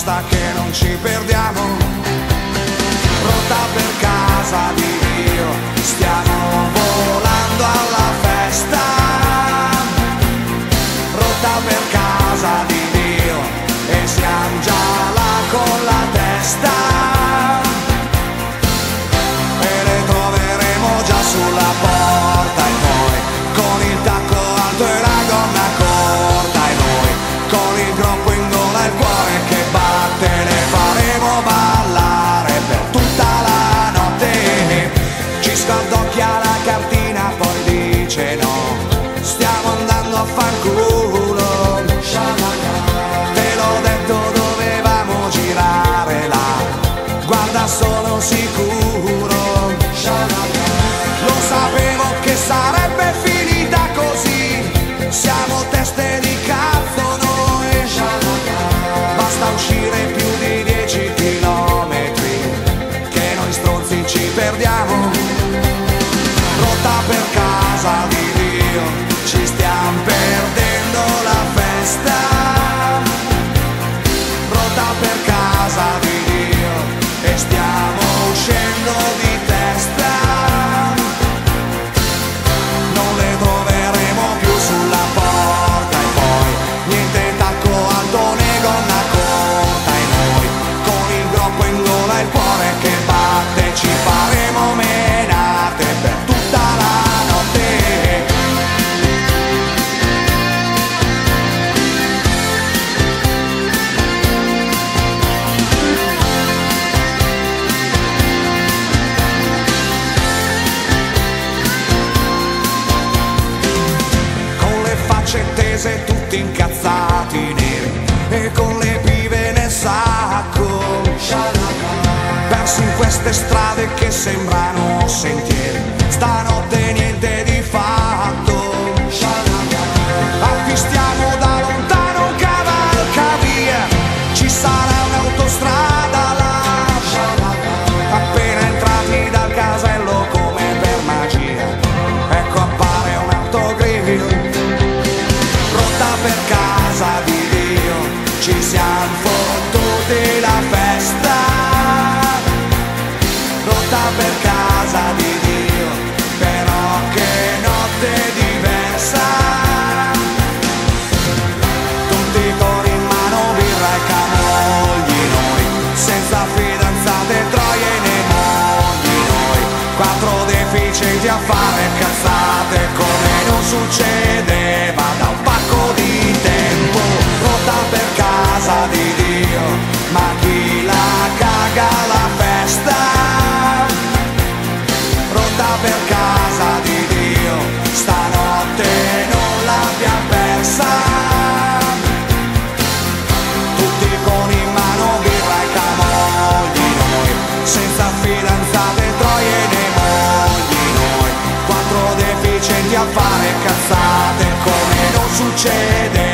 basta che non ci perdiamo. Pronta per casa di Dio, stiamo volando alla festa. Pronta per casa di Dio e siamo già là con la testa. E le troveremo già sulla porta e poi con il tacco alto e la gonna corta e noi con il groppo in gola e il cuore che batte le faremo ballare per tutta la notte. Ci scaldocchia la cartina poi dice no, stiamo andando a fanculo. Te l'ho detto dovevamo girare là, guarda sono sicuro. Lo sapevo che sarebbe finita così, siamo teste di cazzo noi. Basta uscire più di 10 chilometri che noi stronzi ci perdiamo. Pronta per casa di Dio, ci stiamo perdendo la festa. Pronta per casa di Dio e stiamo uscendo di testa. Non le troveremo più sulla porta e poi niente tacco alto né gonna corta e noi con il groppo in gola e il cuore che batte ci faremo menate per tutta la notte. Con le facce tese tutti incazzati neri e con le pive nel sacco, persi in queste strade che sembrano sentieri, stanotte niente di fatto. Avvistiamo da lontano un cavalcavia, ci sarà un'autostrada là. Appena entrati dal casello come per magia, ecco appare un autogrill. Pronta per casa di Dio, ci siamo fottuti la festa. Pronta per casa di Dio, però che notte diversa. Tutti con in mano birra e camogli noi, senza fidanzate, troie né mogli noi, quattro deficienti a fare cazzate come non succedeva da un pacco di tempo. Pronta per casa di Dio, ma chi la caga la festa. Pronta per casa di Dio, stanotte non l'abbiamo persa. Tutti con in mano birra e camogli noi, senza fidanzate, troie né mogli noi, quattro deficienti a fare cazzate come non succede